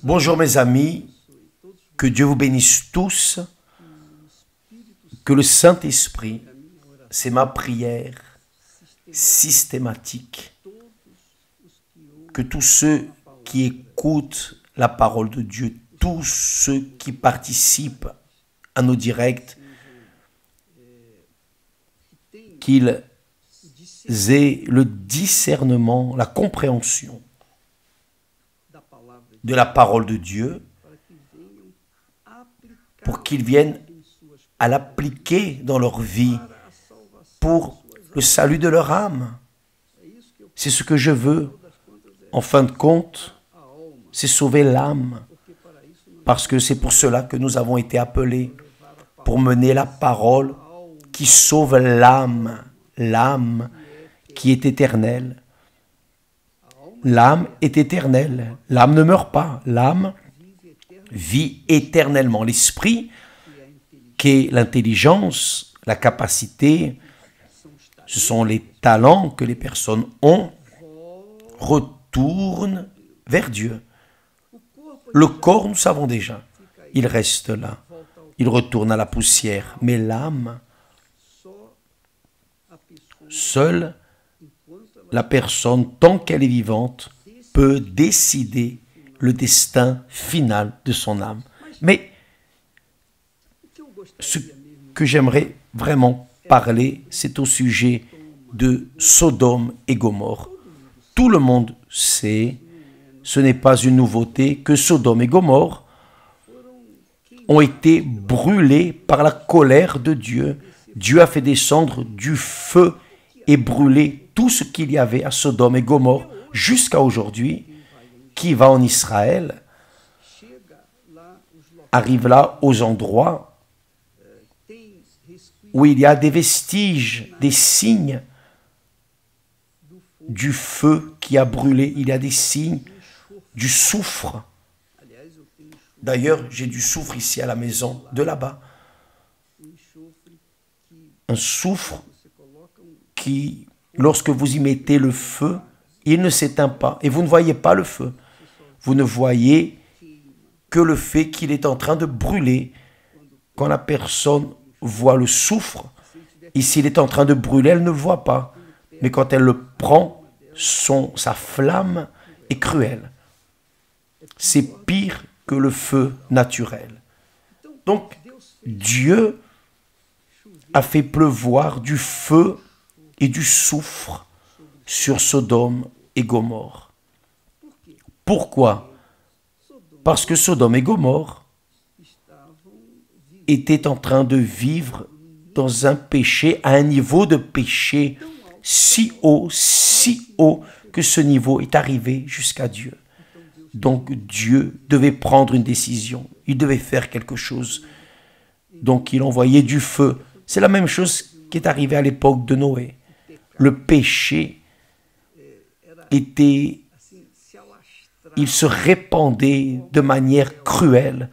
Bonjour mes amis, que Dieu vous bénisse tous, que le Saint-Esprit, c'est ma prière systématique, que tous ceux qui écoutent la parole de Dieu, tous ceux qui participent à nos directs, qu'ils aient le discernement, la compréhension de la parole de Dieu, pour qu'ils viennent à l'appliquer dans leur vie pour le salut de leur âme. C'est ce que je veux. En fin de compte, c'est sauver l'âme. Parce que c'est pour cela que nous avons été appelés, pour mener la parole qui sauve l'âme, l'âme qui est éternelle. L'âme est éternelle. L'âme ne meurt pas. L'âme vit éternellement. L'esprit, qui est l'intelligence, la capacité, ce sont les talents que les personnes ont, retournent vers Dieu. Le corps, nous savons déjà, il reste là. Il retourne à la poussière. Mais l'âme, seule la personne, tant qu'elle est vivante, peut décider le destin final de son âme. Mais ce que j'aimerais vraiment parler, c'est au sujet de Sodome et Gomorrhe. Tout le monde sait, ce n'est pas une nouveauté, que Sodome et Gomorrhe ont été brûlés par la colère de Dieu. Dieu a fait descendre du feu et brûler tout ce qu'il y avait à Sodome et Gomorrhe jusqu'à aujourd'hui. Qui va en Israël arrive là aux endroits où il y a des vestiges, des signes du feu qui a brûlé. Il y a des signes du soufre. D'ailleurs, j'ai du soufre ici à la maison, de là-bas. Un soufre qui, lorsque vous y mettez le feu, il ne s'éteint pas. Et vous ne voyez pas le feu. Vous ne voyez que le fait qu'il est en train de brûler. Quand la personne voit le soufre, et s'il est en train de brûler, elle ne le voit pas. Mais quand elle le prend, sa flamme est cruelle. C'est pire que le feu naturel. Donc, Dieu a fait pleuvoir du feu et du soufre sur Sodome et Gomorrhe. Pourquoi? Parce que Sodome et Gomorrhe étaient en train de vivre dans un péché, à un niveau de péché si haut que ce niveau est arrivé jusqu'à Dieu. Donc Dieu devait prendre une décision, il devait faire quelque chose. Donc il envoyait du feu. C'est la même chose qui est arrivée à l'époque de Noé. Le péché il se répandait de manière cruelle.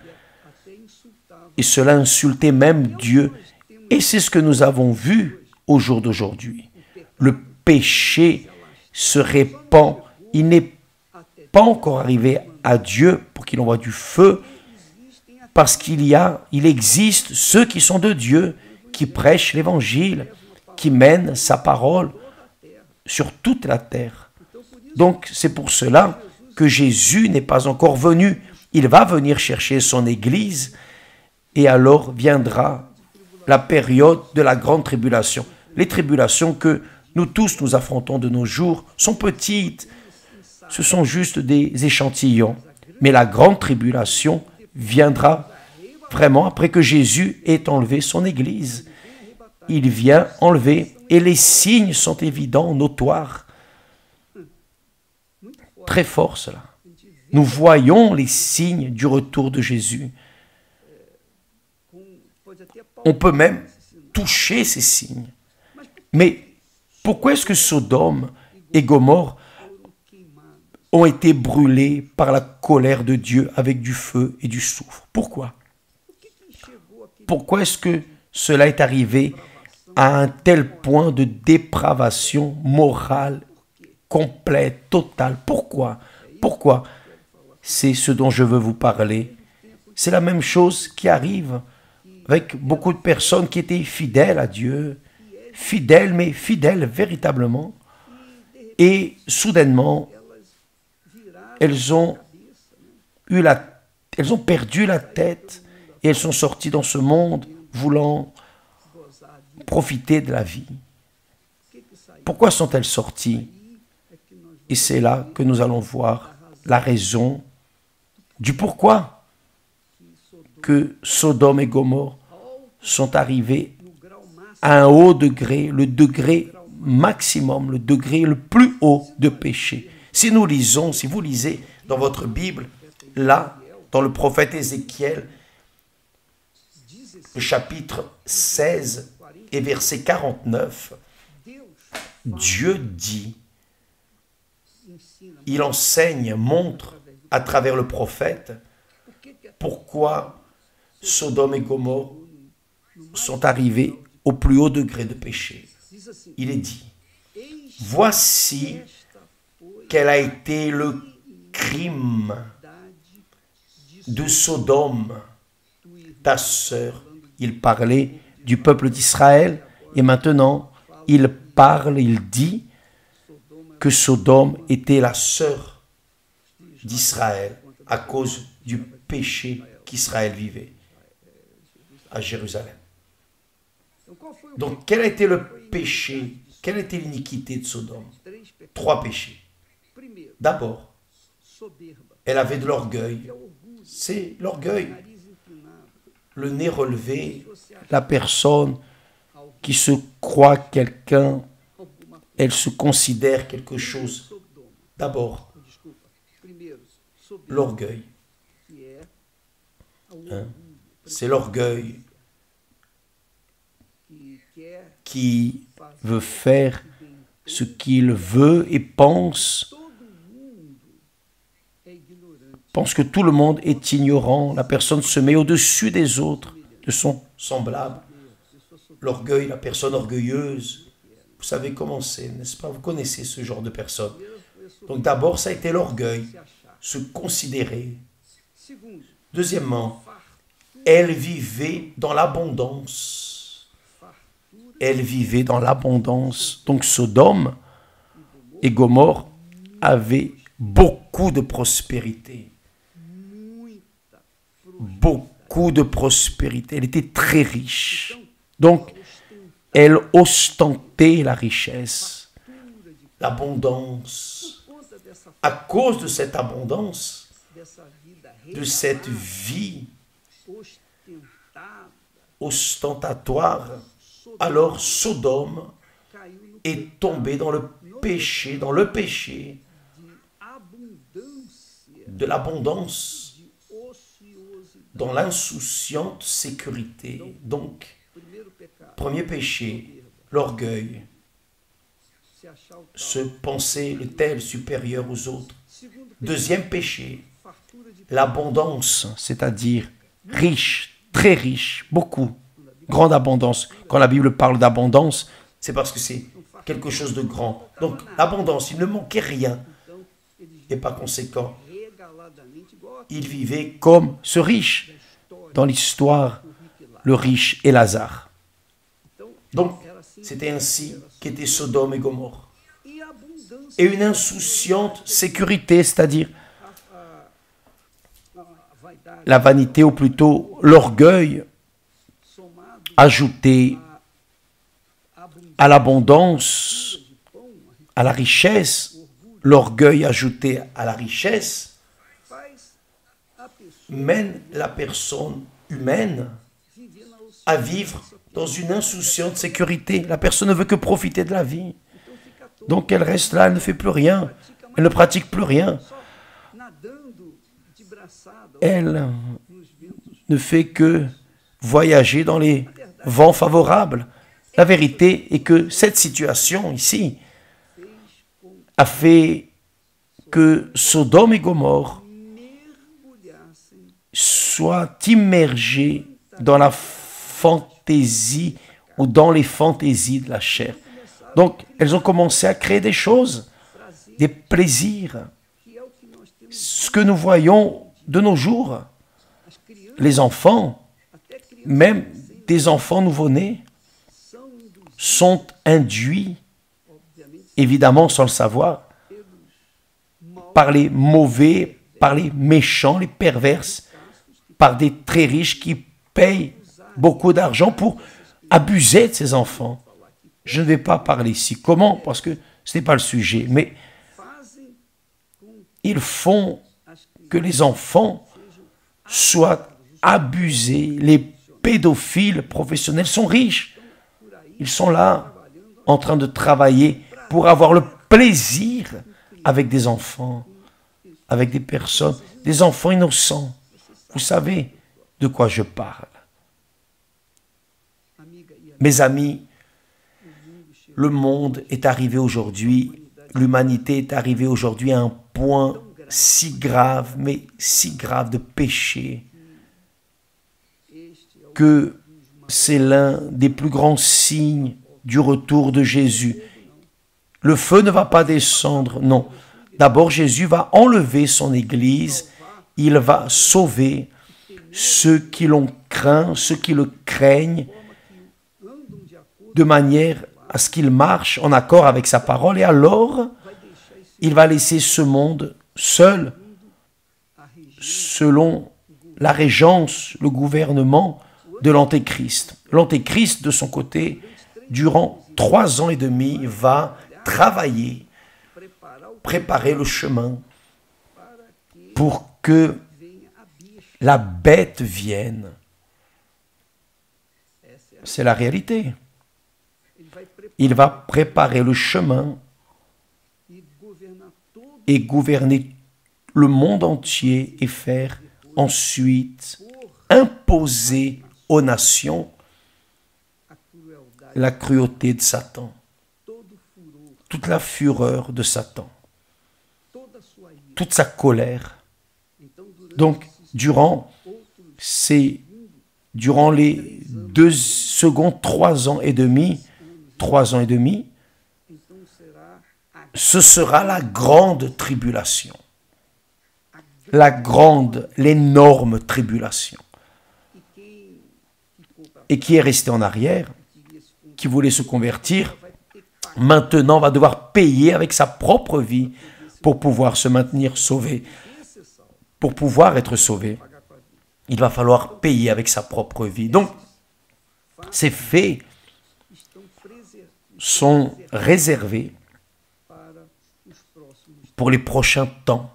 Et cela insultait même Dieu. Et c'est ce que nous avons vu au jour d'aujourd'hui. Le péché se répand. Il n'est pas encore arrivé à Dieu pour qu'il envoie du feu, parce il existe ceux qui sont de Dieu, qui prêchent l'évangile, qui mènent sa parole sur toute la terre. Donc c'est pour cela que Jésus n'est pas encore venu. Il va venir chercher son Église et alors viendra la période de la grande tribulation. Les tribulations que nous tous nous affrontons de nos jours sont petites. Ce sont juste des échantillons. Mais la grande tribulation viendra vraiment après que Jésus ait enlevé son Église. Il vient enlever et les signes sont évidents, notoires. Très fort cela. Nous voyons les signes du retour de Jésus. On peut même toucher ces signes. Mais pourquoi est-ce que Sodome et Gomorrhe ont été brûlés par la colère de Dieu avec du feu et du soufre? Pourquoi? Pourquoi est-ce que cela est arrivé à un tel point de dépravation morale complète, totale? Pourquoi? c'est ce dont je veux vous parler. C'est la même chose qui arrive avec beaucoup de personnes qui étaient fidèles à Dieu, fidèles, mais fidèles véritablement. Et soudainement, elles ont perdu la tête et elles sont sorties dans ce monde voulant profiter de la vie. Pourquoi sont-elles sorties? Et c'est là que nous allons voir la raison du pourquoi que Sodome et Gomorrhe sont arrivés à un haut degré, le degré maximum, le degré le plus haut de péché. Si nous lisons, si vous lisez dans votre Bible, là, dans le prophète Ézéchiel, le chapitre 16 et verset 49, Dieu dit, il enseigne, montre à travers le prophète pourquoi Sodome et Gomorrhe sont arrivés au plus haut degré de péché. Il est dit, voici quel a été le crime de Sodome, ta sœur. Il parlait du peuple d'Israël et maintenant il parle, il dit que Sodome était la sœur d'Israël à cause du péché qu'Israël vivait à Jérusalem. Donc, quel a été le péché? Quelle a été l'iniquité de Sodome? 3 péchés. D'abord, elle avait de l'orgueil. C'est l'orgueil. Le nez relevé, la personne qui se croit quelqu'un, elle se considère quelque chose. D'abord, l'orgueil. Hein? C'est l'orgueil qui veut faire ce qu'il veut et pense que tout le monde est ignorant. La personne se met au-dessus des autres, de son semblable. L'orgueil, la personne orgueilleuse, vous savez comment c'est, n'est-ce pas? Vous connaissez ce genre de personne. Donc d'abord, ça a été l'orgueil, se considérer. Deuxièmement, elle vivait dans l'abondance. Elle vivait dans l'abondance. Donc Sodome et Gomorrhe avaient beaucoup de prospérité. Beaucoup de prospérité. Elle était très riche. Donc, elle ostentait la richesse, l'abondance. À cause de cette abondance, de cette vie ostentatoire, alors Sodome est tombé dans le péché de l'abondance, dans l'insouciante sécurité. Donc, premier péché, l'orgueil, se penser le tel supérieur aux autres. Deuxième péché, l'abondance, c'est-à-dire riche, très riche, beaucoup, grande abondance. Quand la Bible parle d'abondance, c'est parce que c'est quelque chose de grand. Donc, l'abondance, il ne manquait rien. Et par conséquent, il vivait comme ce riche. Dans l'histoire, le riche et Lazare. Donc, c'était ainsi qu'étaient Sodome et Gomorrhe. Et une insouciante sécurité, c'est-à-dire la vanité, ou plutôt l'orgueil, ajouté à l'abondance, à la richesse, l'orgueil ajouté à la richesse, mène la personne humaine à vivre dans une insouciante sécurité. La personne ne veut que profiter de la vie. Donc elle reste là, elle ne fait plus rien. Elle ne pratique plus rien. Elle ne fait que voyager dans les vents favorables. La vérité est que cette situation ici a fait que Sodome et Gomorrhe soient immergés dans la fantaisie ou dans les fantaisies de la chair. Donc, elles ont commencé à créer des choses, des plaisirs. ce que nous voyons de nos jours. Les enfants, même des enfants nouveau-nés, sont induits, évidemment sans le savoir, par les mauvais, par les méchants, les perverses, par des très riches qui payent beaucoup d'argent pour abuser de ces enfants. Je ne vais pas parler ici. Comment? Parce que ce n'est pas le sujet. Mais ils font que les enfants soient abusés. Les pédophiles professionnels sont riches. Ils sont là en train de travailler pour avoir le plaisir avec des enfants, avec des personnes, des enfants innocents. Vous savez de quoi je parle. Mes amis, le monde est arrivé aujourd'hui, l'humanité est arrivée aujourd'hui à un point si grave, mais si grave de péché, que c'est l'un des plus grands signes du retour de Jésus. Le feu ne va pas descendre, non. D'abord, Jésus va enlever son Église, il va sauver ceux qui l'ont craint, ceux qui le craignent, de manière à ce qu'il marche en accord avec sa parole. Et alors, il va laisser ce monde seul, selon la régence, le gouvernement de l'Antéchrist. L'Antéchrist, de son côté, durant 3 ans et demi, va travailler, préparer le chemin pour que la bête vienne. C'est la réalité. Il va préparer le chemin et gouverner le monde entier et faire ensuite imposer aux nations la cruauté de Satan, toute la fureur de Satan, toute sa colère. Donc, durant les 2 secondes, 3 ans et demi, ce sera la grande tribulation, l'énorme tribulation. Et qui est resté en arrière, qui voulait se convertir, maintenant va devoir payer avec sa propre vie pour pouvoir se maintenir sauvé. Pour pouvoir être sauvé, il va falloir payer avec sa propre vie. Donc, ces faits sont réservés pour les prochains temps,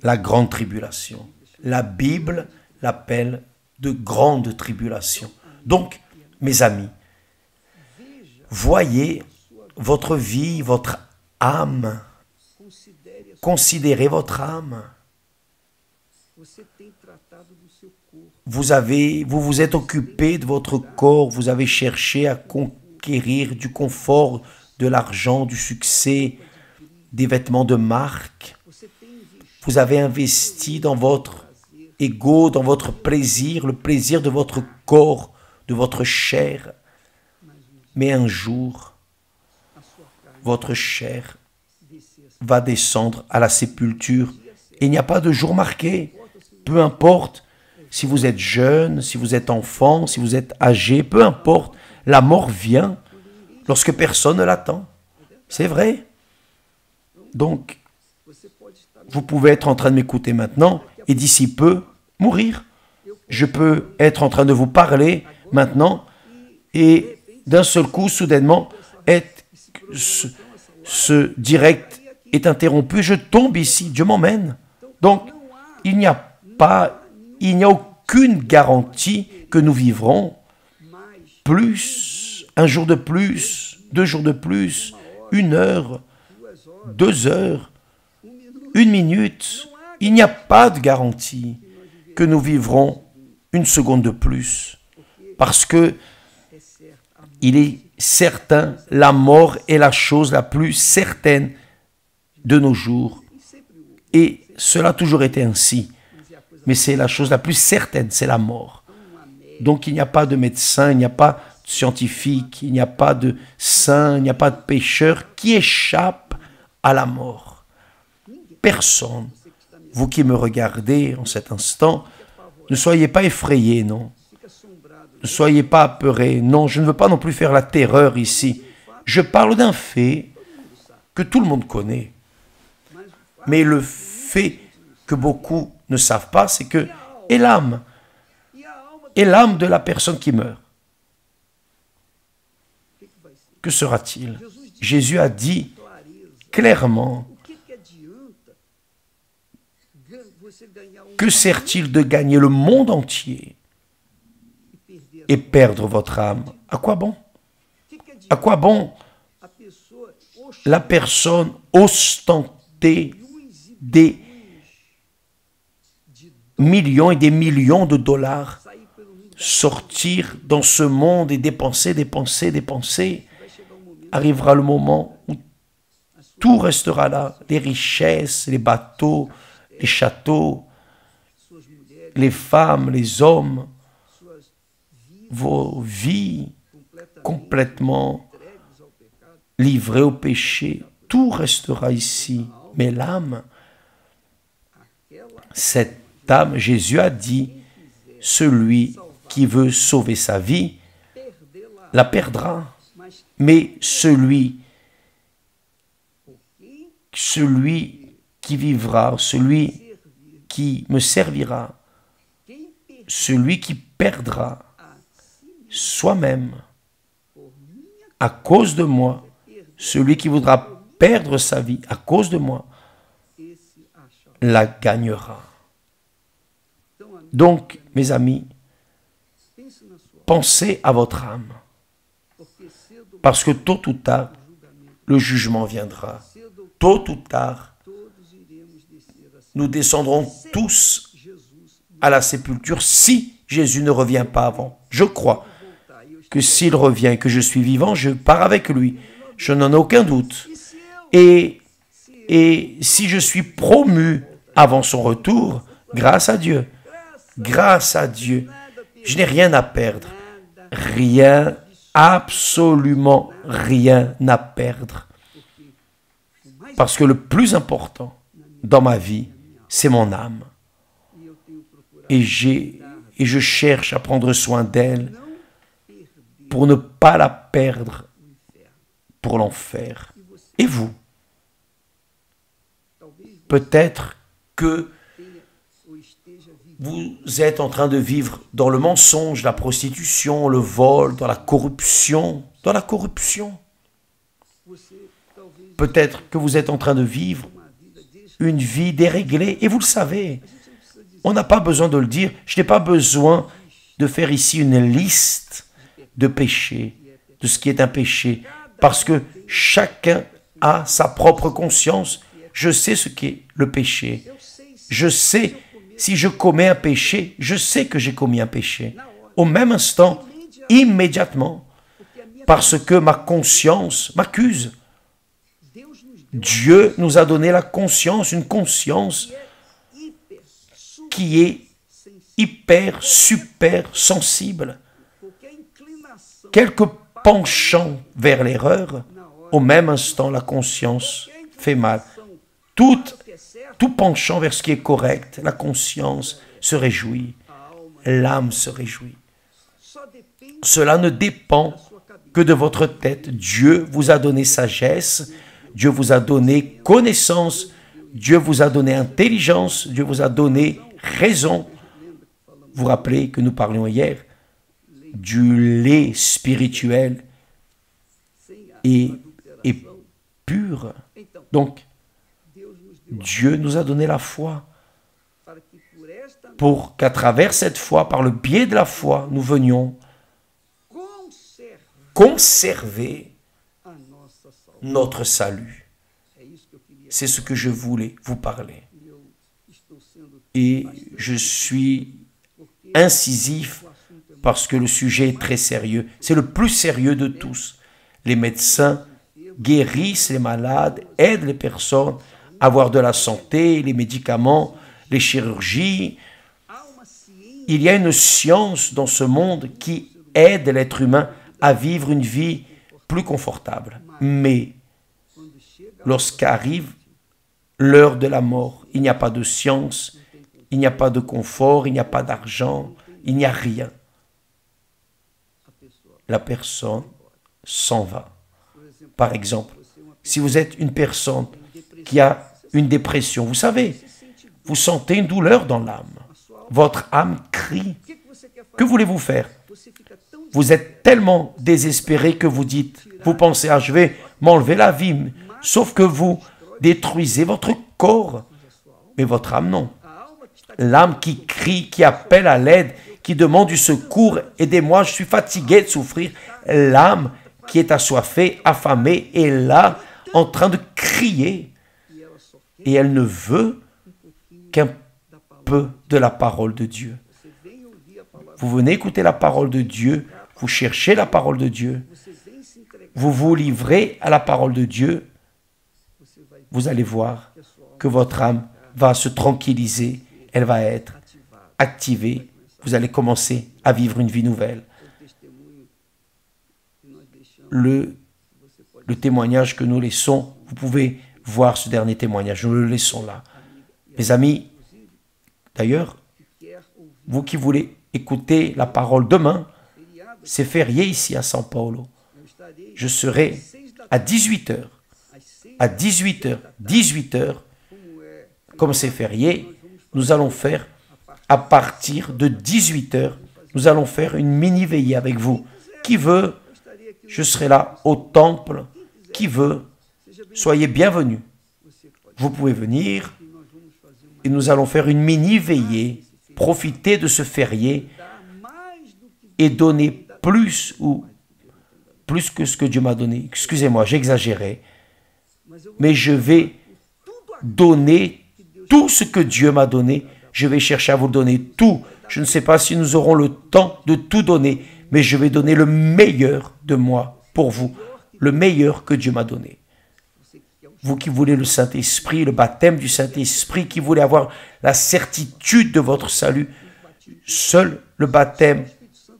la grande tribulation. La Bible l'appelle de grande tribulation. Donc, mes amis, voyez votre vie, votre âme, considérez votre âme. Vous vous êtes occupé de votre corps, vous avez cherché à conquérir du confort, de l'argent, du succès, des vêtements de marque. Vous avez investi dans votre ego, dans votre plaisir, le plaisir de votre corps, de votre chair. Mais un jour, votre chair va descendre à la sépulture. Et il n'y a pas de jour marqué. Peu importe si vous êtes jeune, si vous êtes enfant, si vous êtes âgé, peu importe. La mort vient lorsque personne ne l'attend. C'est vrai. Donc, vous pouvez être en train de m'écouter maintenant et d'ici peu mourir. Je peux être en train de vous parler maintenant et d'un seul coup, soudainement, ce direct est interrompu. Je tombe ici, Dieu m'emmène. Donc, il n'y a aucune garantie que nous vivrons plus, un jour de plus, 2 jours de plus, 1 heure, 2 heures, 1 minute. Il n'y a pas de garantie que nous vivrons 1 seconde de plus. Parce que il est certain, la mort est la chose la plus certaine de nos jours. Et cela a toujours été ainsi. Mais c'est la chose la plus certaine, c'est la mort. Donc il n'y a pas de médecin, il n'y a pas de scientifique, il n'y a pas de saint, il n'y a pas de pécheur qui échappe à la mort. Personne. vous qui me regardez en cet instant, ne soyez pas effrayés, non. Ne soyez pas apeurés. Non, je ne veux pas non plus faire la terreur ici. Je parle d'un fait que tout le monde connaît. Mais le fait que beaucoup ne savent pas, c'est que et l'âme de la personne qui meurt. Que sera-t-il? Jésus a dit clairement, que sert-il de gagner le monde entier et perdre votre âme? À quoi bon? À quoi bon la personne ostenter des millions et des millions de dollars, sortir dans ce monde et dépenser, dépenser, dépenser? Arrivera le moment où tout restera là, les richesses, les bateaux, les châteaux, les femmes, les hommes, vos vies complètement livrées au péché. Tout restera ici. Mais l'âme, cette âme, Jésus a dit, celui qui veut sauver sa vie, la perdra. Mais celui qui vivra, celui qui me servira, celui qui perdra soi-même à cause de moi, celui qui voudra perdre sa vie à cause de moi, la gagnera. Donc, mes amis, pensez à votre âme, parce que tôt ou tard, le jugement viendra. Tôt ou tard, nous descendrons tous à la sépulture si Jésus ne revient pas avant. Je crois que s'il revient et que je suis vivant, je pars avec lui. Je n'en ai aucun doute. Et si je suis promu avant son retour, grâce à Dieu, je n'ai rien à perdre. Rien, absolument rien à perdre. Parce que le plus important dans ma vie, c'est mon âme. Et je cherche à prendre soin d'elle pour ne pas la perdre pour l'enfer. Et vous? Peut-être que vous êtes en train de vivre dans le mensonge, la prostitution, le vol, dans la corruption. Peut-être que vous êtes en train de vivre une vie déréglée, et vous le savez. On n'a pas besoin de le dire. Je n'ai pas besoin de faire ici une liste de péchés, de ce qui est un péché, parce que chacun a sa propre conscience. Je sais ce qu'est le péché. Je sais, si je commets un péché, je sais que j'ai commis un péché. Au même instant, immédiatement, parce que ma conscience m'accuse. Dieu nous a donné la conscience, une conscience qui est hyper, super sensible. Quelque penchant vers l'erreur, au même instant, la conscience fait mal. Tout penchant vers ce qui est correct, la conscience se réjouit, l'âme se réjouit. Cela ne dépend que de votre tête. Dieu vous a donné sagesse, Dieu vous a donné connaissance, Dieu vous a donné intelligence, Dieu vous a donné raison. Vous vous rappelez que nous parlions hier du lait spirituel et pur. Donc, Dieu nous a donné la foi pour qu'à travers cette foi, par le biais de la foi, nous venions conserver notre salut. C'est ce que je voulais vous parler. Et je suis incisif parce que le sujet est très sérieux. C'est le plus sérieux de tous. Les médecins guérissent les malades, aident les personnes à avoir de la santé, les médicaments, les chirurgies. Il y a une science dans ce monde qui aide l'être humain à vivre une vie plus confortable. Mais lorsqu'arrive l'heure de la mort, Il n'y a pas de science, il n'y a pas de confort, il n'y a pas d'argent, il n'y a rien. La personne s'en va. Par exemple, si vous êtes une personne qui a une dépression, vous savez, vous sentez une douleur dans l'âme. Votre âme crie. Que voulez-vous faire? Vous êtes tellement désespéré que vous dites, vous pensez, ah, je vais m'enlever la vie, sauf que vous détruisez votre corps. Mais votre âme, non. L'âme qui crie, qui appelle à l'aide, qui demande du secours, aidez-moi, je suis fatigué de souffrir. L'âme qui est assoiffée, affamée, est là, en train de crier. Et elle ne veut qu'un peu de la parole de Dieu. Vous venez écouter la parole de Dieu, vous cherchez la parole de Dieu, vous vous livrez à la parole de Dieu, vous allez voir que votre âme va se tranquilliser, elle va être activée, vous allez commencer à vivre une vie nouvelle. Le témoignage que nous laissons, vous pouvez voir ce dernier témoignage, nous le laissons là. Mes amis, d'ailleurs, vous qui voulez écouter la parole demain, c'est férié ici à São Paulo. Je serai à 18h. À 18h, comme c'est férié, nous allons faire, à partir de 18h, nous allons faire une mini-veillée avec vous. Qui veut, je serai là au temple. Qui veut, soyez bienvenus. Vous pouvez venir et nous allons faire une mini-veillée. Profitez de ce férié et donner plus que ce que Dieu m'a donné. Excusez-moi, j'exagérais. Mais je vais donner tout ce que Dieu m'a donné. Je vais chercher à vous donner tout. Je ne sais pas si nous aurons le temps de tout donner, mais je vais donner le meilleur de moi pour vous. Le meilleur que Dieu m'a donné. Vous qui voulez le Saint-Esprit, le baptême du Saint-Esprit, qui voulez avoir la certitude de votre salut, seul le baptême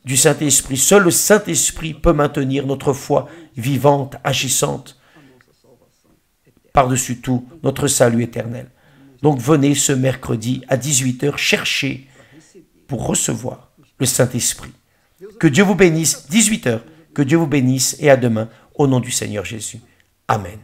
du Saint-Esprit, seul le Saint-Esprit peut maintenir notre foi vivante, agissante, par-dessus tout, notre salut éternel. Donc venez ce mercredi à 18h chercher pour recevoir le Saint-Esprit. Que Dieu vous bénisse, 18h, que Dieu vous bénisse et à demain, au nom du Seigneur Jésus. Amen.